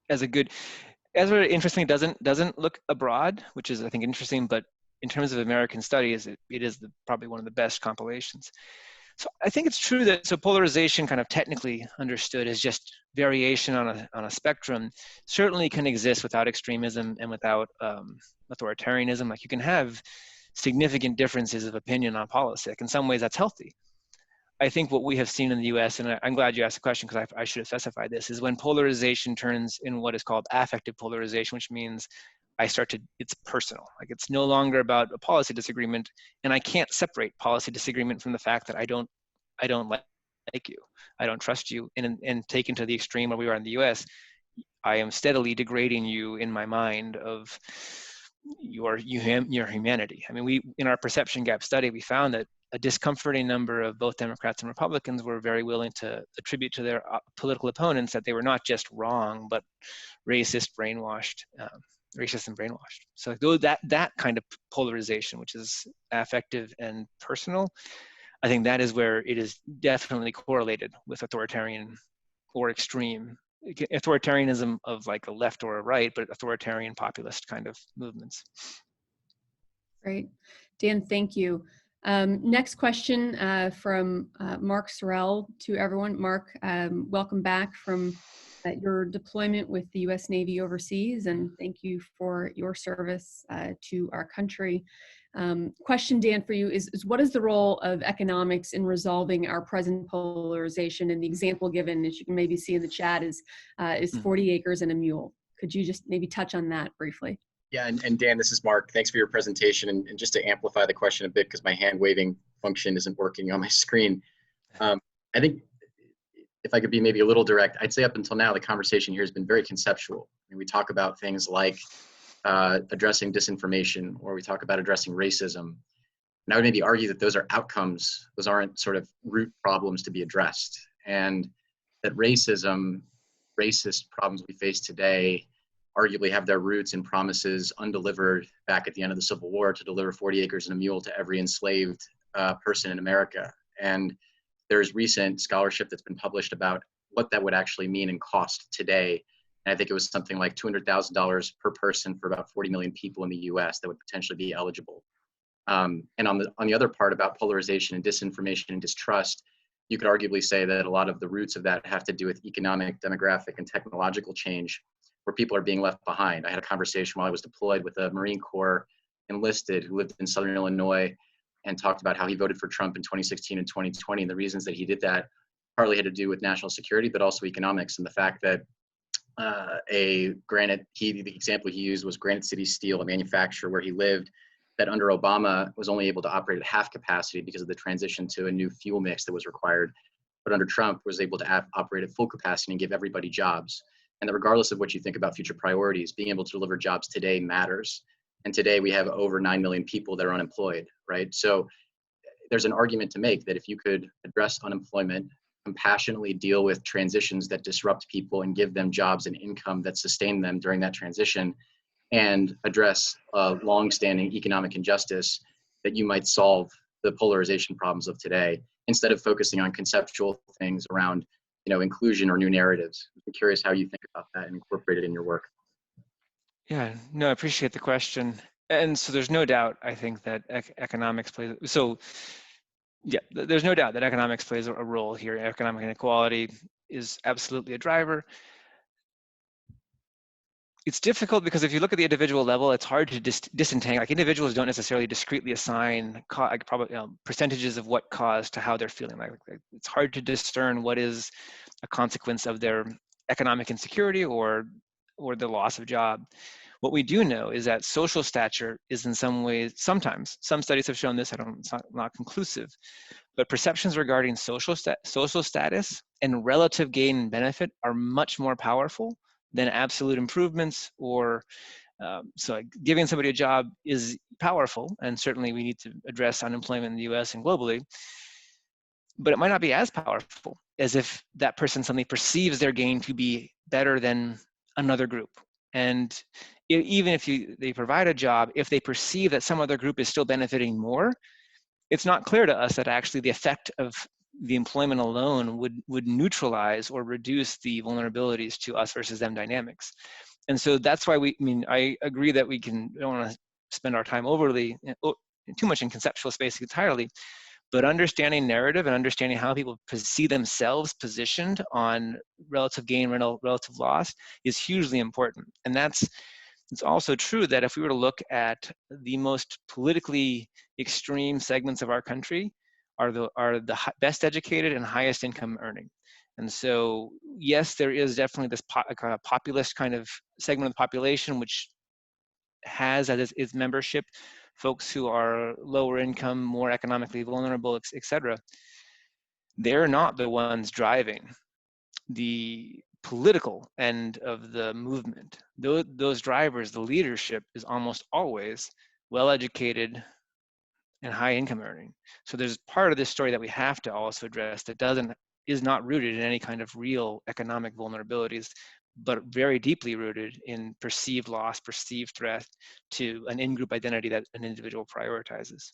Ezra, interestingly, doesn't look abroad, which is, I think, interesting. But in terms of American studies, it is probably one of the best compilations. So I think it's true that polarization, kind of technically understood as just variation on a spectrum, certainly can exist without extremism and without authoritarianism. Like, you can have significant differences of opinion on policy. Like, in some ways, that's healthy. I think what we have seen in the US, and I'm glad you asked the question because I should have specified this, is when polarization turns in what is called affective polarization, which means it's personal. Like, it's no longer about a policy disagreement, and I can't separate policy disagreement from the fact that I don't like you, I don't trust you, and taken to the extreme where we are in the US, I am steadily degrading you in my mind of your humanity. I mean, in our perception gap study, we found that a discomforting number of both Democrats and Republicans were very willing to attribute to their political opponents that they were not just wrong, but racist and brainwashed. So that kind of polarization, which is affective and personal, I think that is where it is definitely correlated with authoritarian or extreme authoritarianism of like a left or a right, but authoritarian populist kind of movements. Great. Dan, thank you. Next question from Mark Sorrell to everyone. Mark, welcome back from your deployment with the U.S. Navy overseas, and thank you for your service to our country. Question, Dan, for you is what is the role of economics in resolving our present polarization? And the example given, as you can maybe see in the chat, is 40 acres and a mule. Could you just maybe touch on that briefly? Yeah, and Dan, this is Mark. Thanks for your presentation. And just to amplify the question a bit, because my hand waving function isn't working on my screen. I think if I could be maybe a little direct, I'd say up until now, the conversation here has been very conceptual. I mean, we talk about things like addressing disinformation, or we talk about addressing racism. And I would maybe argue that those are outcomes. Those aren't sort of root problems to be addressed. And that racist problems we face today arguably have their roots in promises undelivered back at the end of the Civil War to deliver 40 acres and a mule to every enslaved person in America. And there's recent scholarship that's been published about what that would actually mean in cost today. And I think it was something like $200,000 per person for about 40 million people in the US that would potentially be eligible. And on the other part about polarization and disinformation and distrust, you could arguably say that a lot of the roots of that have to do with economic, demographic, and technological change, where people are being left behind. I had a conversation while I was deployed with a Marine Corps enlisted who lived in Southern Illinois and talked about how he voted for Trump in 2016 and 2020. And the reasons that he did that partly had to do with national security, but also economics, and the fact that the example he used was Granite City Steel, a manufacturer where he lived, that under Obama was only able to operate at half capacity because of the transition to a new fuel mix that was required. But under Trump was able to operate at full capacity and give everybody jobs. And that regardless of what you think about future priorities, being able to deliver jobs today matters. And today we have over 9 million people that are unemployed, right? So there's an argument to make that if you could address unemployment, compassionately deal with transitions that disrupt people and give them jobs and income that sustain them during that transition, and address longstanding economic injustice, that you might solve the polarization problems of today, instead of focusing on conceptual things around inclusion or new narratives. I'm curious how you think about that and incorporate it in your work. Yeah, no, I appreciate the question. And so there's no doubt, I think, that economics plays, there's no doubt that economics plays a role here. Economic inequality is absolutely a driver. It's difficult because if you look at the individual level, it's hard to disentangle. Like, individuals don't necessarily discretely assign percentages of what caused to how they're feeling. Like, it's hard to discern what is a consequence of their economic insecurity or the loss of job. What we do know is that social stature is in some ways, sometimes, some studies have shown this, it's not conclusive, but perceptions regarding social status and relative gain and benefit are much more powerful than absolute improvements or so giving somebody a job is powerful, and certainly we need to address unemployment in the US and globally, but it might not be as powerful as if that person suddenly perceives their gain to be better than another group. And even if they provide a job, if they perceive that some other group is still benefiting more, it's not clear to us that actually the effect of the employment alone would neutralize or reduce the vulnerabilities to us versus them dynamics. And so that's why I agree that we don't want to spend our time too much in conceptual space entirely, but understanding narrative and understanding how people see themselves positioned on relative gain, relative loss is hugely important. And it's also true that if we were to look at the most politically extreme segments of our country are the best educated and highest income earning. And so, yes, there is definitely this populist kind of segment of the population, which has as its membership folks who are lower income, more economically vulnerable, et cetera. They're not the ones driving the political end of the movement. Those drivers, the leadership is almost always well-educated and high income earning. So there's part of this story that we have to also address that is not rooted in any kind of real economic vulnerabilities, but very deeply rooted in perceived loss, perceived threat to an in-group identity that an individual prioritizes.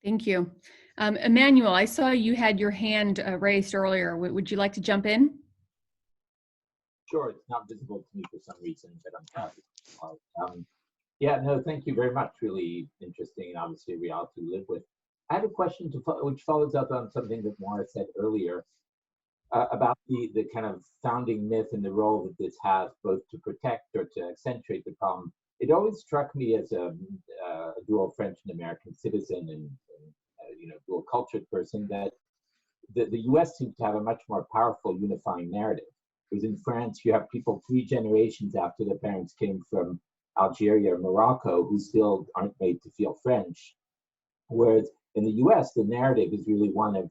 Thank you. Emmanuel, I saw you had your hand raised earlier. Would you like to jump in? Sure, it's not visible to me for some reason, but I'm happy. Yeah, no, thank you very much. Really interesting and obviously a reality to live with. I have a question which follows up on something that Maura said earlier about the kind of founding myth and the role that this has both to protect or to accentuate the problem. It always struck me as a dual French and American citizen and dual cultured person that the US seems to have a much more powerful unifying narrative. Because in France, you have people 3 generations after their parents came from Algeria or Morocco who still aren't made to feel French. Whereas in the US, the narrative is really one of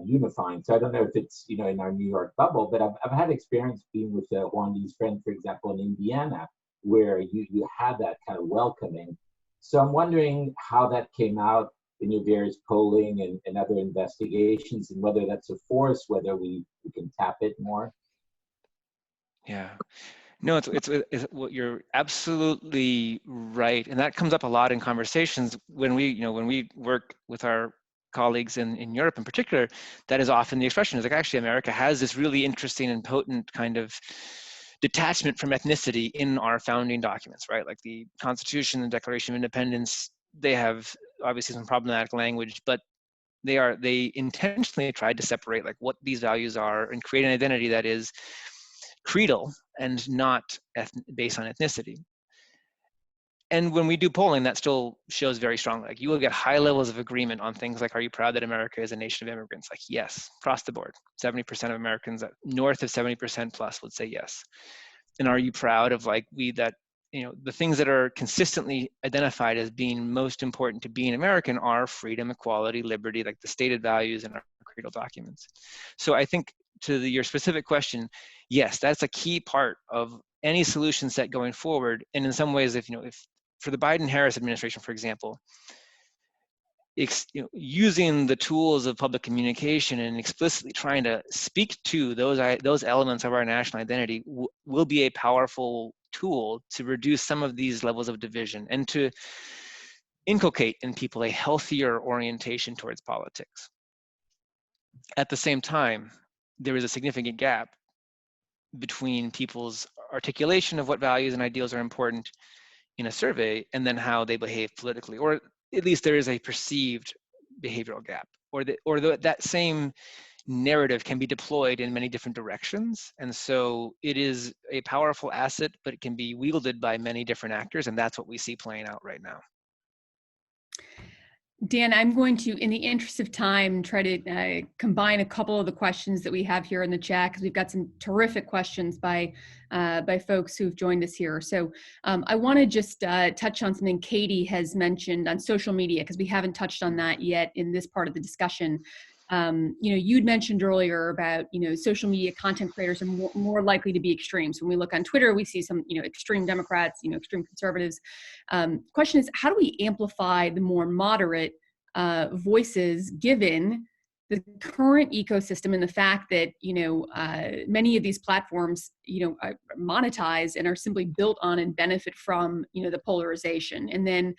unifying. So I don't know if it's, in our New York bubble, but I've had experience being with a Rwandese friend, for example, in Indiana, where you had that kind of welcoming. So I'm wondering how that came out in your various polling and other investigations, and whether that's a force, whether we can tap it more. Yeah. No, it's you're absolutely right, and that comes up a lot in conversations when we work with our colleagues in Europe in particular. That is often the expression is like, actually, America has this really interesting and potent kind of detachment from ethnicity in our founding documents, right? Like the Constitution and Declaration of Independence, they have obviously some problematic language, but they intentionally tried to separate like what these values are and create an identity that is creedal and not based on ethnicity. And when we do polling, that still shows very strongly. Like, you will get high levels of agreement on things like, are you proud that America is a nation of immigrants? Like, yes, across the board. 70% of Americans, north of 70% plus, would say yes. And are you proud of the things that are consistently identified as being most important to being American are freedom, equality, liberty, like the stated values in our creedal documents. So I think to your specific question, yes, that's a key part of any solution set going forward. And in some ways, if for the Biden-Harris administration, for example, using the tools of public communication and explicitly trying to speak to those elements of our national identity will be a powerful tool to reduce some of these levels of division and to inculcate in people a healthier orientation towards politics. At the same time, there is a significant gap between people's articulation of what values and ideals are important in a survey and then how they behave politically, or at least there is a perceived behavioral gap, or that same narrative can be deployed in many different directions. And so it is a powerful asset, but it can be wielded by many different actors, and that's what we see playing out right now. Dan, I'm going to, in the interest of time, try to combine a couple of the questions that we have here in the chat, because we've got some terrific questions by folks who've joined us here. So I want to just touch on something Katie has mentioned on social media, because we haven't touched on that yet in this part of the discussion. You'd mentioned earlier about, social media content creators are more likely to be extremes. When we look on Twitter, we see some, extreme Democrats, extreme conservatives. Question is, how do we amplify the more moderate voices, given the current ecosystem and the fact that, many of these platforms, monetize and are simply built on and benefit from, the polarization? And then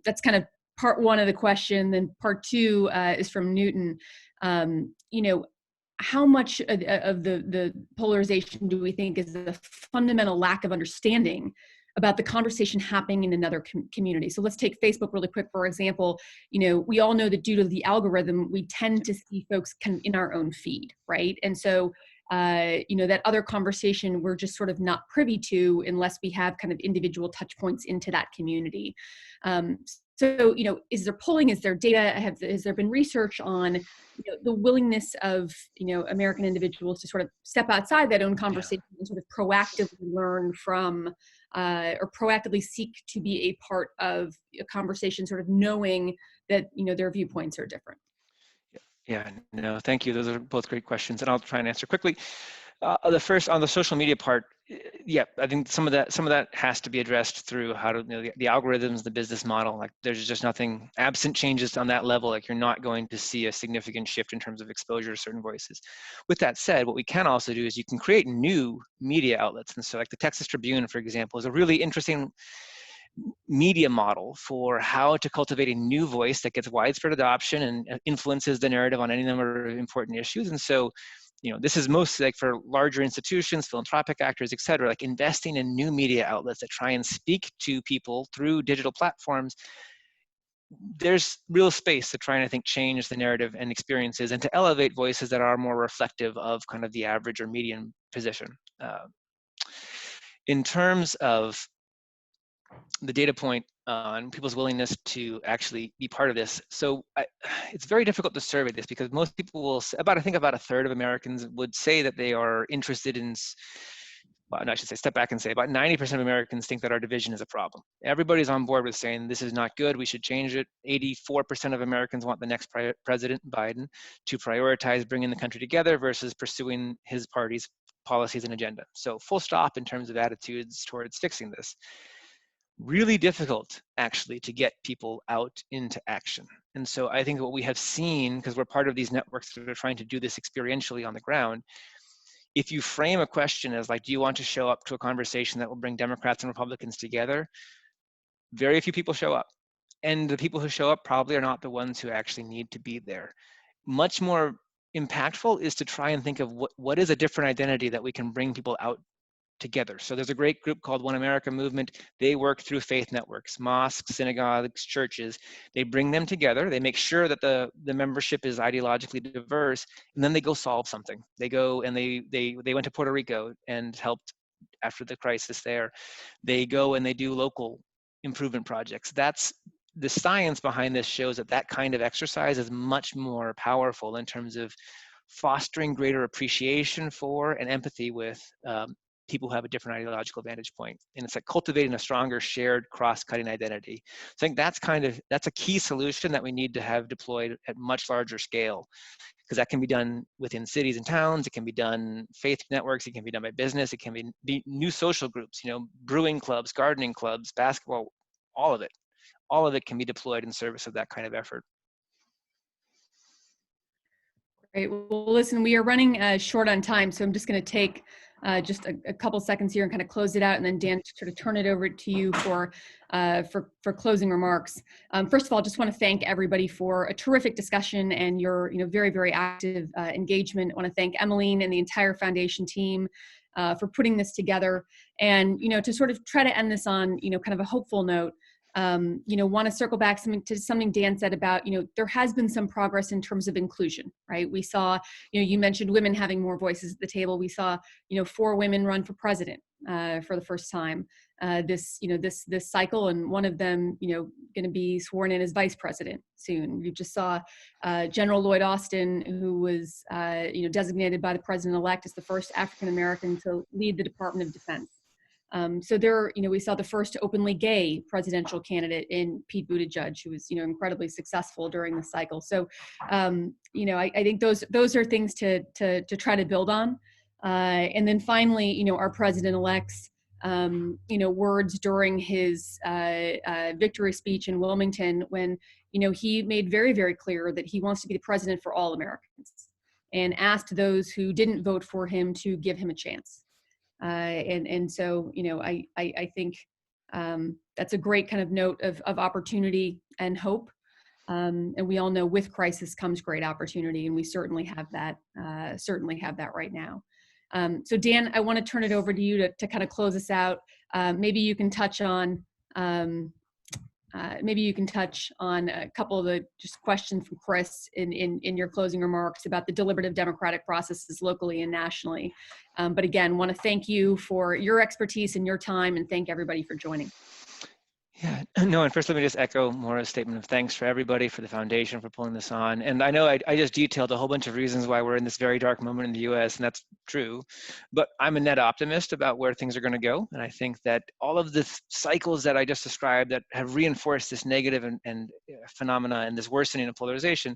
that's kind of part one of the question. Then part two is from Newton. How much of the polarization do we think is the fundamental lack of understanding about the conversation happening in another community? So let's take Facebook really quick, for example. We all know that due to the algorithm, we tend to see folks kind of in our own feed, right? And so, that other conversation we're just sort of not privy to unless we have kind of individual touch points into that community. So, is there polling? Is there data? Has there been research on the willingness of, American individuals to sort of step outside that own conversation and sort of proactively learn from, or proactively seek to be a part of a conversation, sort of knowing that, their viewpoints are different? Yeah, no, thank you. Those are both great questions, and I'll try and answer quickly. The first, on the social media part, yeah, I think some of that has to be addressed through how to, the algorithms, the business model. Like, there's just nothing, absent changes on that level, like, you're not going to see a significant shift in terms of exposure to certain voices. With that said, what we can also do is you can create new media outlets. And so, like, the Texas Tribune, for example, is a really interesting media model for how to cultivate a new voice that gets widespread adoption and influences the narrative on any number of important issues. And so, this is mostly like for larger institutions, philanthropic actors, et cetera, like investing in new media outlets that try and speak to people through digital platforms. There's real space to try and, I think, change the narrative and experiences, and to elevate voices that are more reflective of kind of the average or median position. In terms of the data point on people's willingness to actually be part of this. So it's very difficult to survey this, because most people will say, I think about a third of Americans would say that they are interested in, well, no, I should say, step back and say about 90% of Americans think that our division is a problem. Everybody's on board with saying this is not good, we should change it. 84% of Americans want the next President Biden to prioritize bringing the country together versus pursuing his party's policies and agenda. So full stop in terms of attitudes towards fixing this. Really difficult, actually, to get people out into action. And so I think what we have seen, because we're part of these networks that are trying to do this experientially on the ground, if you frame a question as like, do you want to show up to a conversation that will bring Democrats and Republicans together? Very few people show up. And the people who show up probably are not the ones who actually need to be there. Much more impactful is to try and think of what is a different identity that we can bring people out together. So there's a great group called One America Movement. They work through faith networks, mosques, synagogues, churches. They bring them together. They make sure that the membership is ideologically diverse, and then they go solve something. They go and they went to Puerto Rico and helped after the crisis there. They go and they do local improvement projects. That's the science behind this, shows that kind of exercise is much more powerful in terms of fostering greater appreciation for and empathy with people who have a different ideological vantage point. And it's like cultivating a stronger shared cross-cutting identity. So I think that's a key solution that we need to have deployed at much larger scale, because that can be done within cities and towns. It can be done faith networks. It can be done by business. It can be new social groups, brewing clubs, gardening clubs, basketball, all of it. All of it can be deployed in service of that kind of effort. Great. Well, listen, we are running short on time, so I'm just going to take just a couple seconds here and kind of close it out, and then Dan, sort of turn it over to you for closing remarks. First of all, just want to thank everybody for a terrific discussion and your very, very active engagement. I want to thank Emmeline and the entire foundation team for putting this together, and to sort of try to end this on kind of a hopeful note. Want to circle back to something Dan said about, there has been some progress in terms of inclusion, right? We saw, you mentioned women having more voices at the table. We saw, 4 women run for president. for the first time this cycle, and one of them, going to be sworn in as vice president soon. You just saw General Lloyd Austin, who was, designated by the president-elect as the first African-American to lead the Department of Defense. So there, we saw the first openly gay presidential candidate in Pete Buttigieg, who was, incredibly successful during the cycle. So, I think those are things to try to build on. And then finally, our president-elect's, words during his victory speech in Wilmington, when, he made very, very clear that he wants to be the president for all Americans, and asked those who didn't vote for him to give him a chance. And so, I think that's a great kind of note of opportunity and hope. And we all know with crisis comes great opportunity, and we certainly have that right now. So Dan, I want to turn it over to you to kind of close us out. Maybe you can touch on a couple of the just questions from Chris in your closing remarks about the deliberative democratic processes locally and nationally. But again, want to thank you for your expertise and your time, and thank everybody for joining. Yeah, no, and first let me just echo Maura's statement of thanks for everybody, for the foundation, for pulling this on. And I know I just detailed a whole bunch of reasons why we're in this very dark moment in the US, and that's true. But I'm a net optimist about where things are going to go. And I think that all of the cycles that I just described that have reinforced this negative and phenomena and this worsening of polarization,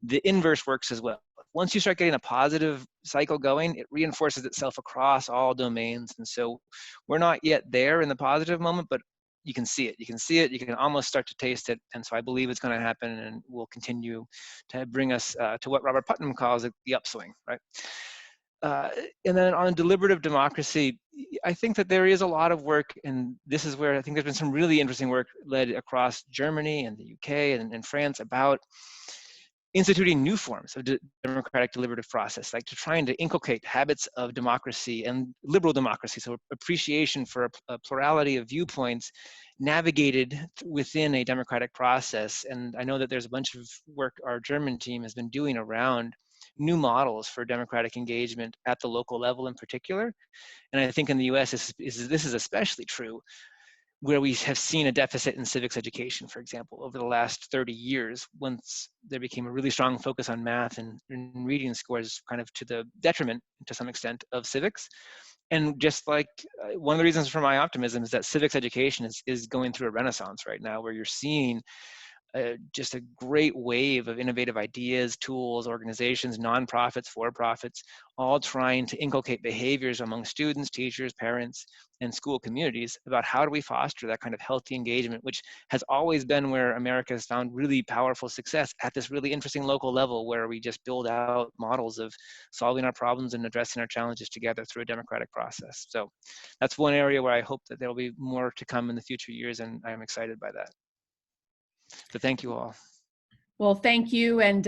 the inverse works as well. Once you start getting a positive cycle going, it reinforces itself across all domains. And so we're not yet there in the positive moment, but you can see it. You can see it. You can almost start to taste it. And so I believe it's going to happen, and will continue to bring us to what Robert Putnam calls the upswing, right? And then on deliberative democracy, I think that there is a lot of work, and this is where I think there's been some really interesting work led across Germany and the UK and France about instituting new forms of democratic deliberative process, like to trying to inculcate habits of democracy and liberal democracy, so appreciation for a plurality of viewpoints navigated within a democratic process. And I know that there's a bunch of work our German team has been doing around new models for democratic engagement at the local level in particular. And I think in the US, this is especially true, where we have seen a deficit in civics education, for example, over the last 30 years, once there became a really strong focus on math and reading scores, kind of to the detriment, to some extent, of civics. And just like one of the reasons for my optimism is that civics education is going through a renaissance right now, where you're seeing just a great wave of innovative ideas, tools, organizations, nonprofits, for-profits, all trying to inculcate behaviors among students, teachers, parents, and school communities about how do we foster that kind of healthy engagement, which has always been where America has found really powerful success, at this really interesting local level where we just build out models of solving our problems and addressing our challenges together through a democratic process. So that's one area where I hope that there will be more to come in the future years, and I'm excited by that. So thank you all. Well, thank you. And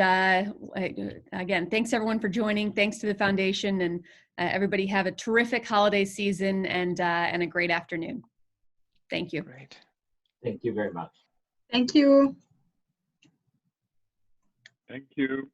again, thanks everyone for joining. Thanks to the foundation, and everybody have a terrific holiday season and a great afternoon. Thank you. Great. Thank you very much. Thank you. Thank you.